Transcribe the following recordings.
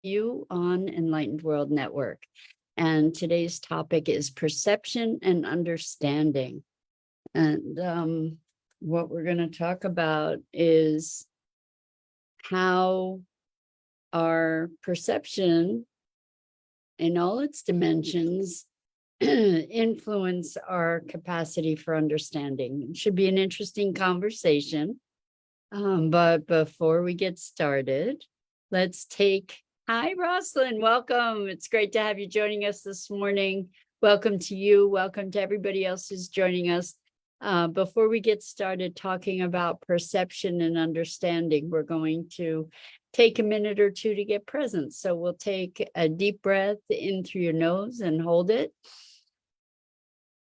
You on Enlightened World Network. And today's topic is perception and understanding. And what we're going to talk about is how our perception in all its dimensions influence our capacity for understanding. It should be an interesting conversation. But before we get started, let's take Hi, Rosalind. Welcome. It's great to have you joining us this morning. Welcome to you. Welcome to everybody else who's joining us. Before we get started talking about perception and understanding, we're going to take a minute or two to get present. So we'll take a deep breath in through your nose and hold it.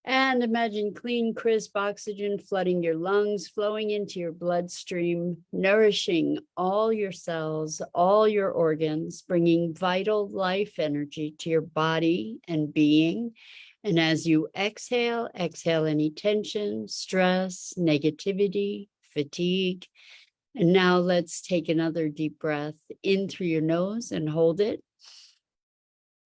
And imagine clean, crisp oxygen flooding your lungs, flowing into your bloodstream, nourishing all your cells, all your organs, bringing vital life energy to your body and being. And as you exhale, exhale any tension, stress, negativity, fatigue. And now let's take another deep breath in through your nose and hold it.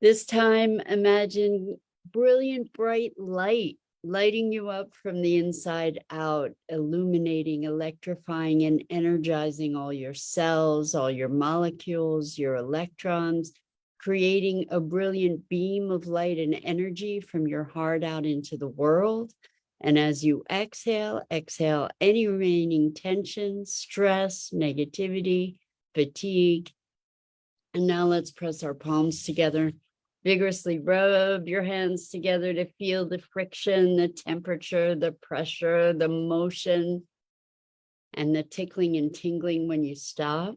This time, imagine brilliant, bright light lighting you up from the inside out, illuminating, electrifying, and energizing all your cells, all your molecules, your electrons, creating a brilliant beam of light and energy from your heart out into the world. And as you exhale, exhale any remaining tension, stress, negativity, fatigue. And now let's press our palms together. Vigorously rub your hands together to feel the friction, the temperature, the pressure, the motion, and the tickling and tingling when you stop.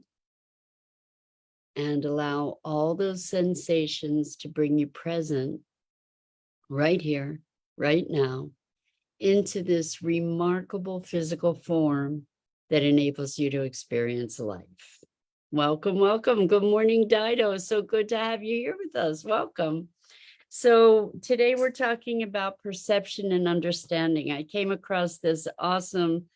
And allow all those sensations to bring you present right here, right now, into this remarkable physical form that enables you to experience life. Welcome, welcome. Good morning, Dido. So good to have you here with us. Welcome. So today we're talking about perception and understanding. I came across this awesome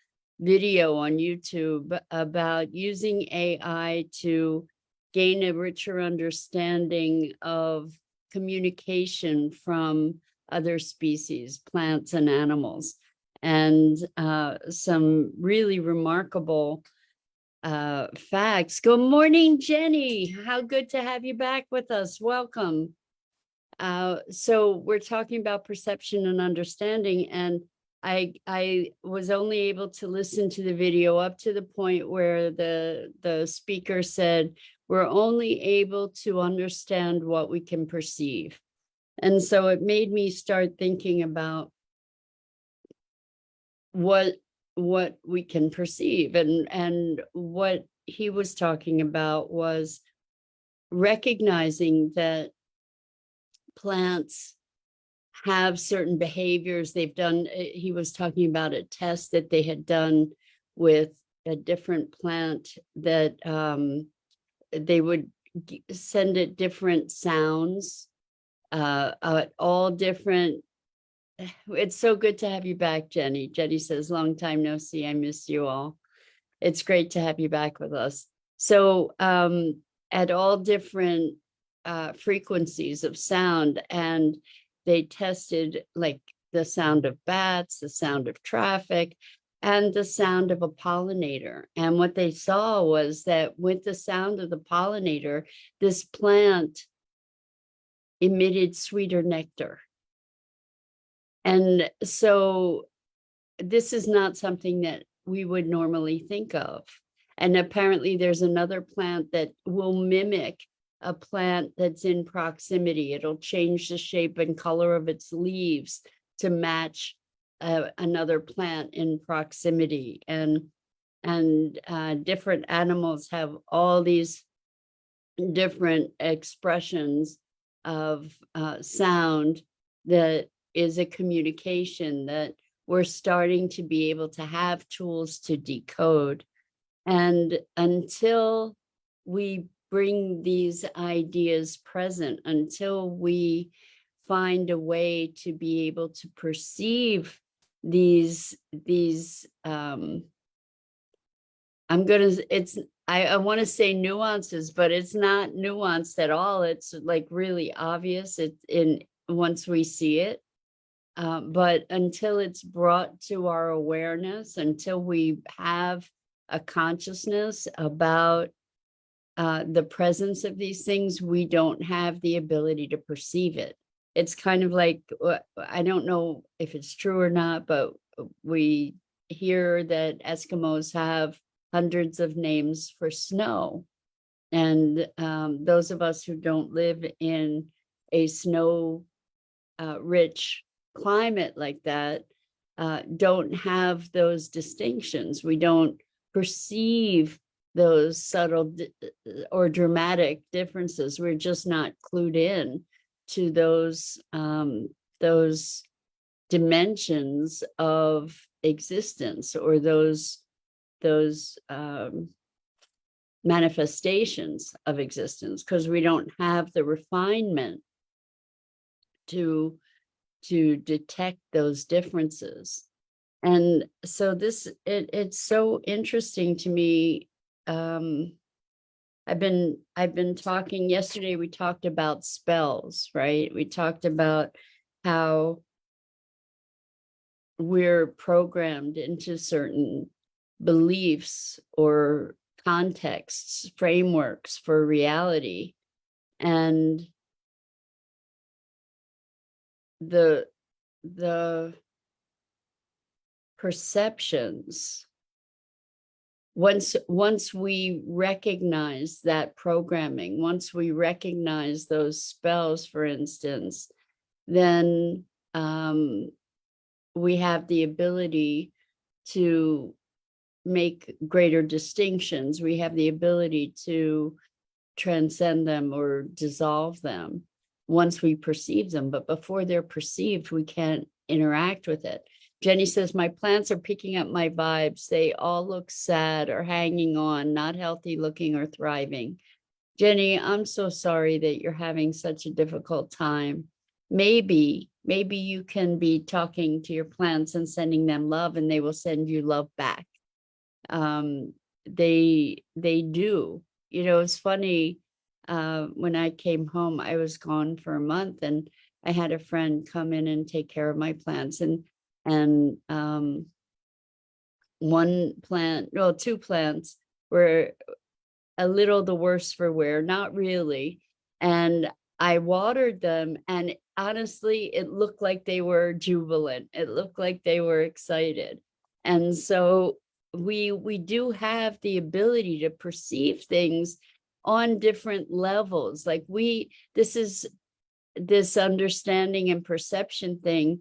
video on YouTube about using AI to gain a richer understanding of communication from other species, plants and animals, and some really remarkable facts. Good morning, Jenny. How good to have you back with us. Welcome. So we're talking about perception and understanding, and I was only able to listen to the video up to the point where the speaker said we're only able to understand what we can perceive. And so it made me start thinking about what we can perceive, and what he was talking about was recognizing that plants have certain behaviors. They've done, he was talking about a test that they had done with a different plant that they would send it different sounds, all different. It's so good to have you back, Jenny. Jenny says, long time no see. I miss you all. It's great to have you back with us. So at all different frequencies of sound, and they tested like the sound of bats, the sound of traffic, and the sound of a pollinator. And what they saw was that with the sound of the pollinator, this plant emitted sweeter nectar. And so this is not something that we would normally think of. And apparently there's another plant that will mimic a plant that's in proximity. It'll change the shape and color of its leaves to match another plant in proximity. And different animals have all these different expressions of sound that is a communication that we're starting to be able to have tools to decode. And until we bring these ideas present, until we find a way to be able to perceive these I want to say nuances, but it's not nuanced at all. It's like really obvious once we see it. But until it's brought to our awareness, until we have a consciousness about the presence of these things, we don't have the ability to perceive it. It's kind of like, I don't know if it's true or not, but we hear that Eskimos have hundreds of names for snow. And those of us who don't live in a snow rich climate like that don't have those distinctions. We don't perceive those subtle or dramatic differences. We're just not clued in to those dimensions of existence, or those manifestations of existence, because we don't have the refinement to detect those differences. And so it's so interesting to me. I've been talking yesterday, we talked about spells, right? We talked about how we're programmed into certain beliefs or contexts, frameworks for reality. And the perceptions, once we recognize that programming, once we recognize those spells, for instance, then we have the ability to make greater distinctions. We have the ability to transcend them or dissolve them once we perceive them. But before they're perceived, we can't interact with it. Jenny says, my plants are picking up my vibes. They all look sad or hanging on, not healthy looking or thriving. Jenny, I'm so sorry that you're having such a difficult time. Maybe you can be talking to your plants and sending them love, and they will send you love back. They do. You know, it's funny. When I came home, I was gone for a month, and I had a friend come in and take care of my plants, and one plant, well, two plants were a little the worse for wear, not really. And I watered them, and honestly, it looked like they were jubilant. It looked like they were excited. And so we do have the ability to perceive things on different levels. Like this understanding and perception thing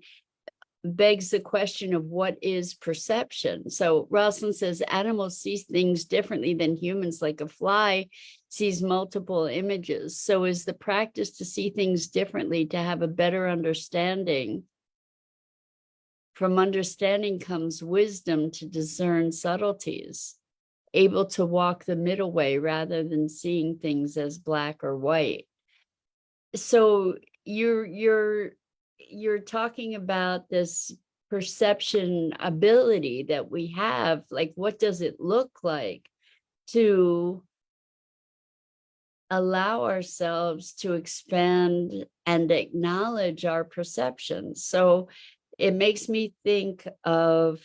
begs the question of what is perception. So Rosalind says animals see things differently than humans, like a fly sees multiple images. So is the practice to see things differently, to have a better understanding. From understanding comes wisdom to discern subtleties, able to walk the middle way rather than seeing things as black or white. So you're talking about this perception ability that we have. Like, what does it look like to allow ourselves to expand and acknowledge our perceptions? So it makes me think of,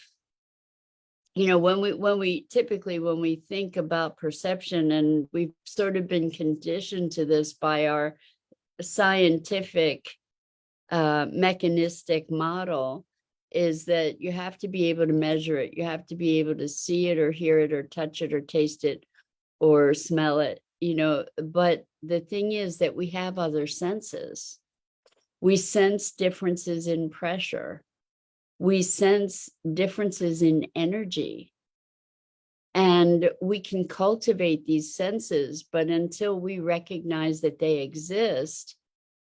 you know, when we typically, when we think about perception, and we've sort of been conditioned to this by our scientific mechanistic model, is that you have to be able to measure it. You have to be able to see it or hear it or touch it or taste it or smell it, you know. But the thing is that we have other senses. We sense differences in pressure. We sense differences in energy. And we can cultivate these senses, but until we recognize that they exist,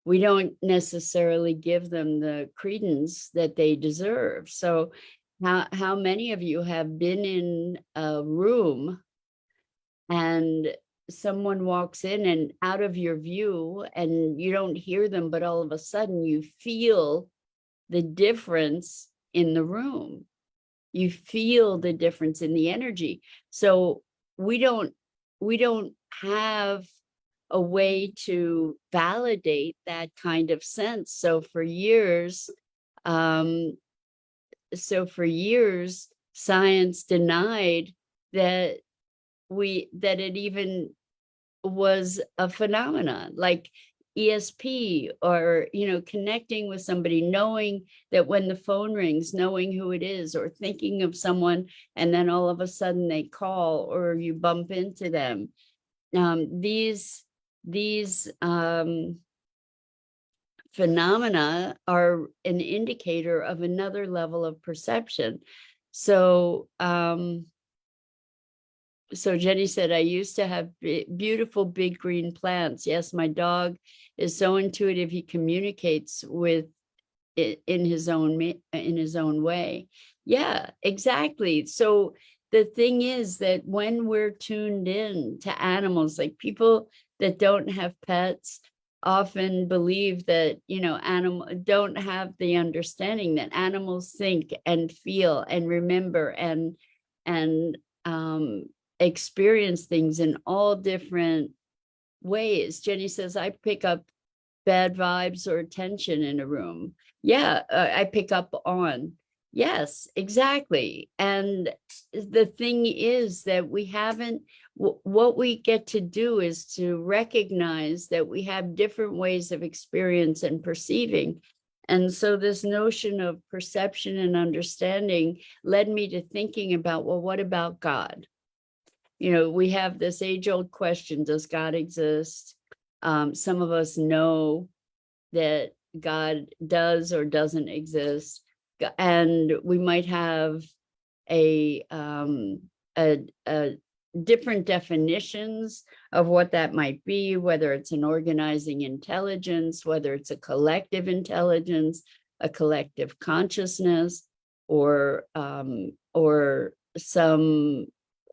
we don't necessarily give them the credence that they deserve. So how many of you have been in a room and someone walks in and out of your view and you don't hear them, but all of a sudden you feel the difference in the room. You feel the difference in the energy. So we don't we don't have a way to validate that kind of sense. So for years, science denied that it even was a phenomenon, like ESP, or connecting with somebody, knowing that when the phone rings, knowing who it is, or thinking of someone, and then all of a sudden they call or you bump into them. These phenomena are an indicator of another level of perception. So Jenny said, I used to have beautiful big green plants. Yes, my dog is so intuitive. He communicates with it in his own way. Yeah, exactly. So the thing is that when we're tuned in to animals, like people that don't have pets often believe that, animal don't have the understanding that animals think and feel and remember and experience things in all different ways. Jenny says, I pick up bad vibes or tension in a room. Yeah, I pick up on. Yes, exactly. And the thing is that we haven't, what we get to do is to recognize that we have different ways of experience and perceiving. And so this notion of perception and understanding led me to thinking about, well, what about God? We have this age-old question, does God exist? Some of us know that God does or doesn't exist, and we might have a different definitions of what that might be, whether it's an organizing intelligence, whether it's a collective intelligence, a collective consciousness, or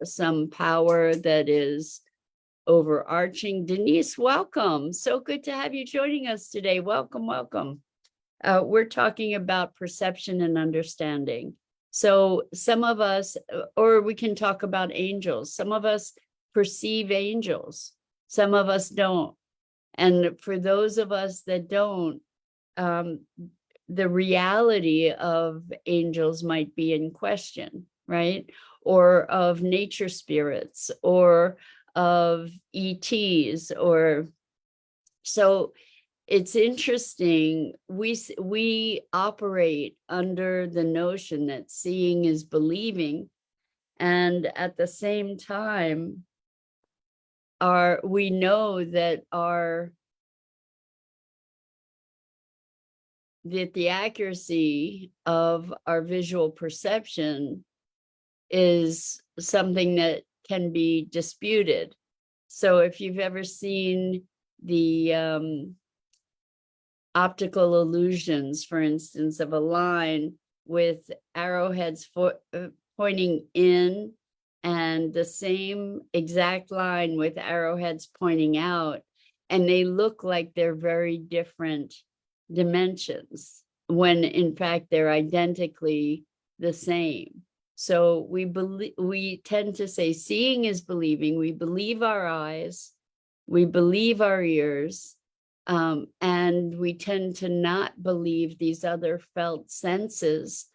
some power that is overarching. Denise, welcome. So good to have you joining us today. Welcome, welcome. We're talking about perception and understanding. So some of us, or we can talk about angels. Some of us perceive angels. Some of us don't. And for those of us that don't, the reality of angels might be in question, right? Or of nature spirits, or of ETs, or so it's interesting. We operate under the notion that seeing is believing, and at the same time, we know that the accuracy of our visual perception is something that can be disputed. So if you've ever seen the optical illusions, for instance, of a line with arrowheads pointing in, and the same exact line with arrowheads pointing out, and they look like they're very different dimensions, when in fact they're identically the same. So we tend to say seeing is believing. We believe our eyes, we believe our ears, and we tend to not believe these other felt senses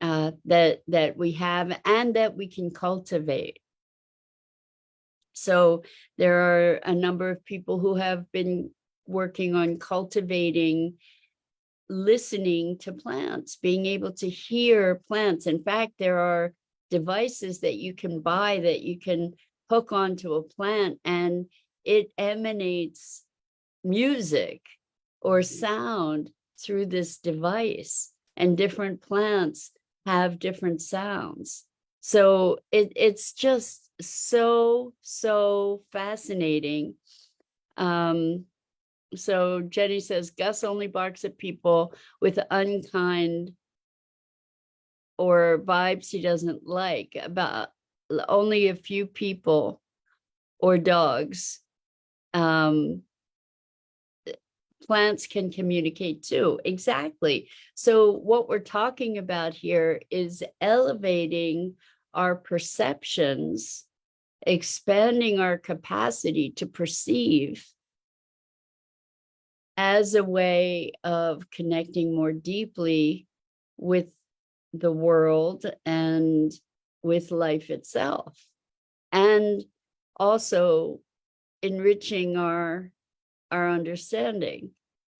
that we have and that we can cultivate. So there are a number of people who have been working on cultivating listening to plants, being able to hear plants. In fact, there are devices that you can buy that you can hook onto a plant, and it emanates music or sound through this device, and different plants have different sounds. So it's just so fascinating. So Jenny says, Gus only barks at people with unkind or vibes he doesn't like. About only a few people or dogs. Plants can communicate too. Exactly. So what we're talking about here is elevating our perceptions expanding our capacity to perceive as a way of connecting more deeply with the world and with life itself, and also enriching our understanding.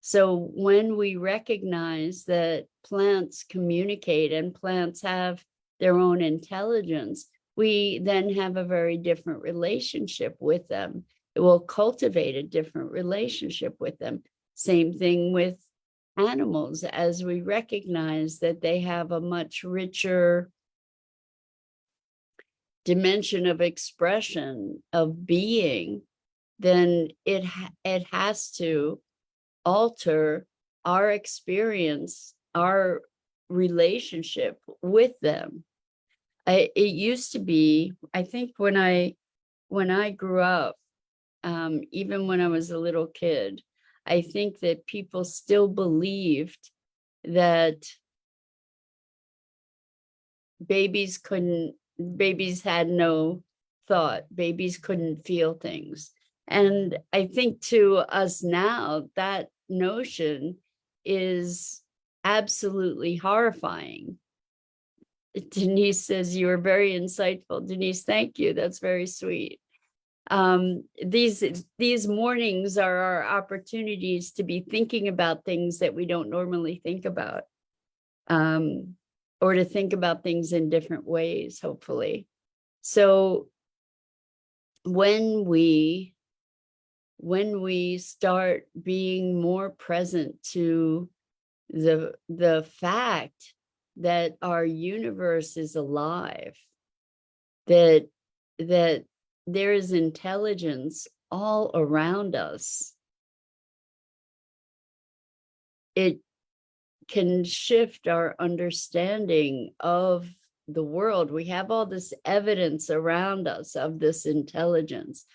So when we recognize that plants communicate and plants have their own intelligence, we then have a very different relationship with them. It will cultivate a different relationship with them. Same thing with animals, as we recognize that they have a much richer dimension of expression, of being, then it has to alter our experience, our relationship with them. It used to be, I think when I grew up, even when I was a little kid, I think that people still believed that babies had no thought, babies couldn't feel things. And I think to us now, that notion is absolutely horrifying. Denise says, you are very insightful. Denise, thank you. That's very sweet. These mornings are our opportunities to be thinking about things that we don't normally think about, or to think about things in different ways, hopefully. So when we start being more present to the fact that our universe is alive, that there is intelligence all around us, it can shift our understanding of the world. We have all this evidence around us of this intelligence.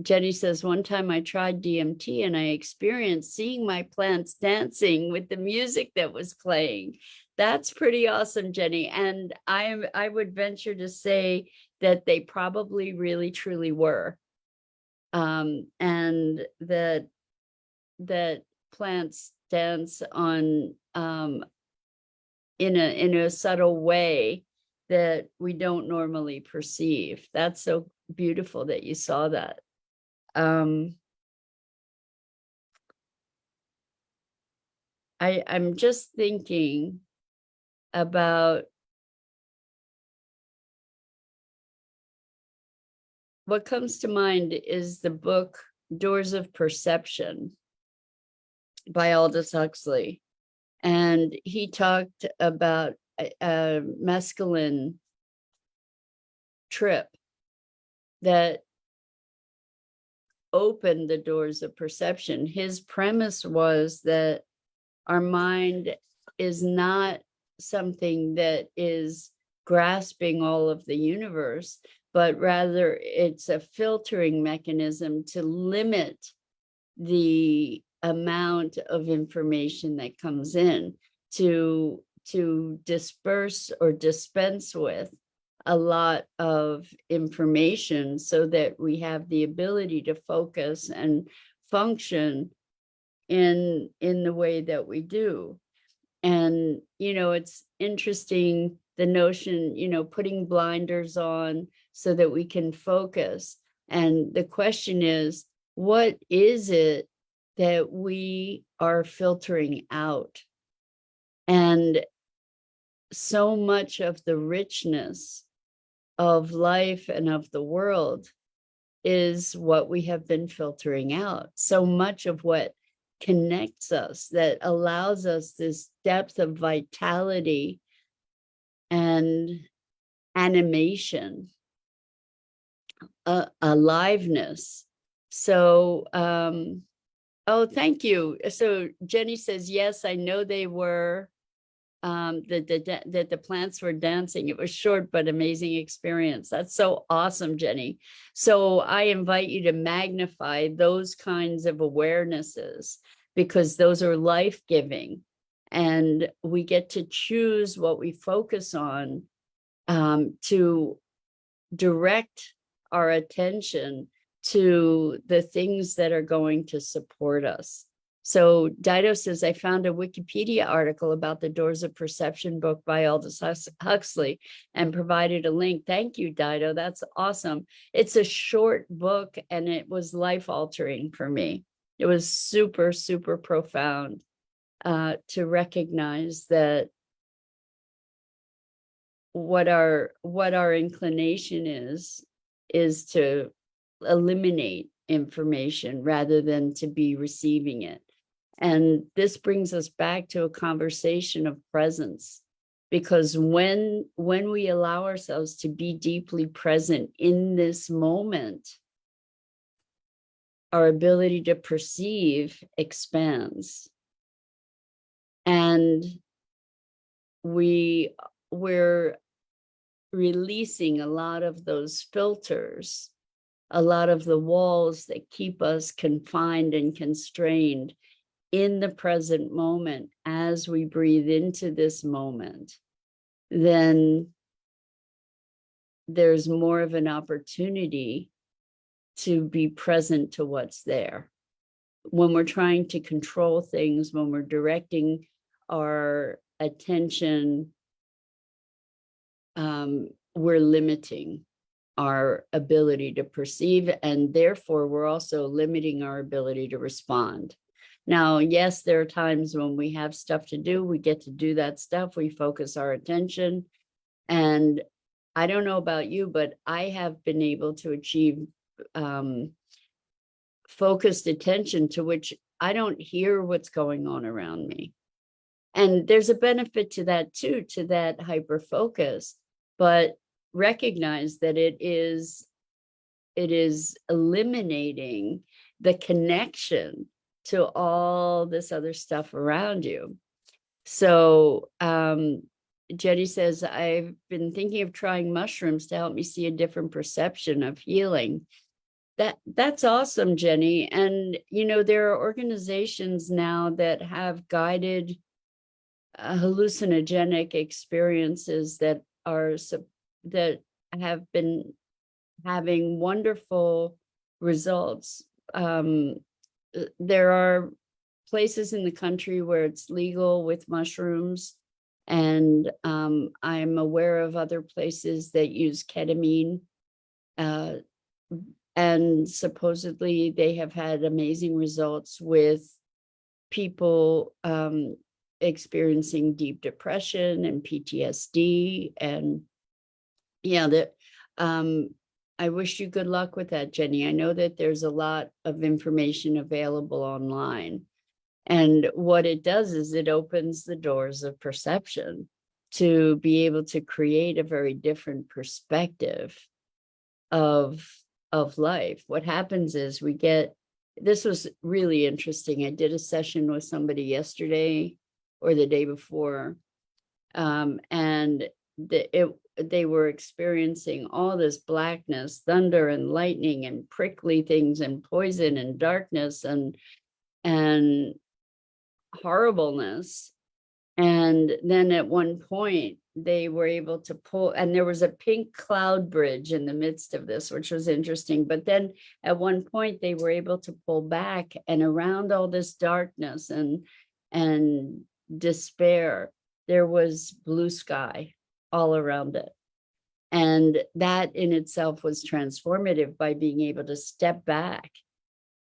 Jenny says, one time I tried DMT and I experienced seeing my plants dancing with the music that was playing. That's pretty awesome, Jenny. And I would venture to say that they probably really truly were. And that plants dance on in a subtle way that we don't normally perceive. That's so beautiful that you saw that. I'm just thinking about what comes to mind is the book Doors of Perception by Aldous Huxley. And he talked about a mescaline trip that opened the doors of perception. His premise was that our mind is not something that is grasping all of the universe, but rather it's a filtering mechanism to limit the amount of information that comes in, to disperse or dispense with a lot of information so that we have the ability to focus and function in the way that we do. And it's interesting, the notion, putting blinders on so that we can focus. And the question is, what is it that we are filtering out? And so much of the richness of life and of the world is what we have been filtering out. So much of what connects us, that allows us this depth of vitality and animation, aliveness. So, oh, thank you. So Jenny says, yes, I know they were, that the plants were dancing. It was short but amazing experience. That's so awesome, Jenny. So I invite you to magnify those kinds of awarenesses, because those are life-giving, and we get to choose what we focus on, to direct our attention to the things that are going to support us. So Dido says, I found a Wikipedia article about the Doors of Perception book by Aldous Huxley and provided a link. Thank you, Dido. That's awesome. It's a short book and it was life-altering for me. It was super, super profound to recognize that what our inclination is to eliminate information rather than to be receiving it. And this brings us back to a conversation of presence, because when we allow ourselves to be deeply present in this moment, our ability to perceive expands. And we're releasing a lot of those filters, a lot of the walls that keep us confined and constrained in the present moment. As we breathe into this moment, then there's more of an opportunity to be present to what's there. When we're trying to control things, when we're directing our attention, we're limiting our ability to perceive, and therefore we're also limiting our ability to respond. Now, yes, there are times when we have stuff to do, we get to do that stuff, we focus our attention. And I don't know about you, but I have been able to achieve focused attention to which I don't hear what's going on around me. And there's a benefit to that too, to that hyper focus, but recognize that it is eliminating the connection to all this other stuff around you. So Jenny says, I've been thinking of trying mushrooms to help me see a different perception of healing. That's awesome, Jenny. And there are organizations now that have guided hallucinogenic experiences that have been having wonderful results. There are places in the country where it's legal with mushrooms, and I'm aware of other places that use ketamine, and supposedly they have had amazing results with people experiencing deep depression and PTSD. And I wish you good luck with that, Jenny. I know that there's a lot of information available online. And what it does is it opens the doors of perception to be able to create a very different perspective of life. What happens is this was really interesting. I did a session with somebody yesterday or the day before, and they were experiencing all this blackness, thunder and lightning and prickly things and poison and darkness and horribleness. And then at one point they were able to pull, and there was a pink cloud bridge in the midst of this, which was interesting. But then at one point they were able to pull back, and around all this darkness and despair, there was blue sky all around it. And that in itself was transformative by being able to step back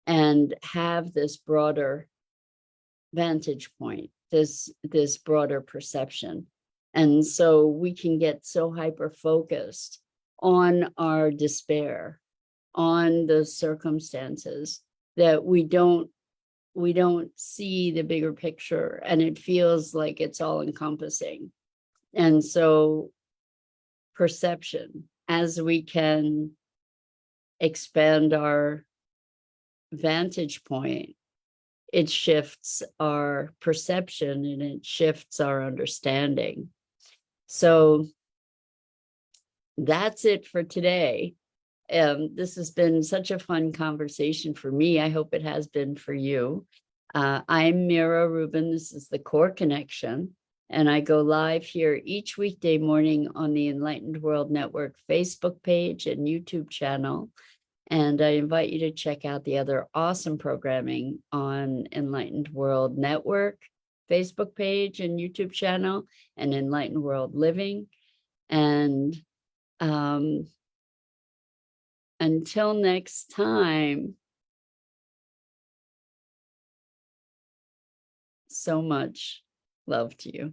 and have this broader vantage point, this broader perception. And so we can get so hyper focused on our despair, on the circumstances, that we don't see the bigger picture, and it feels like it's all encompassing. And so perception, as we can expand our vantage point, it shifts our perception and it shifts our understanding. So that's it for today. This has been such a fun conversation for me. I hope it has been for you. I'm Mira Rubin. This is the Core Connection. And I go live here each weekday morning on the Enlightened World Network Facebook page and YouTube channel. And I invite you to check out the other awesome programming on Enlightened World Network, Facebook page and YouTube channel, and Enlightened World Living. And until next time, so much love to you.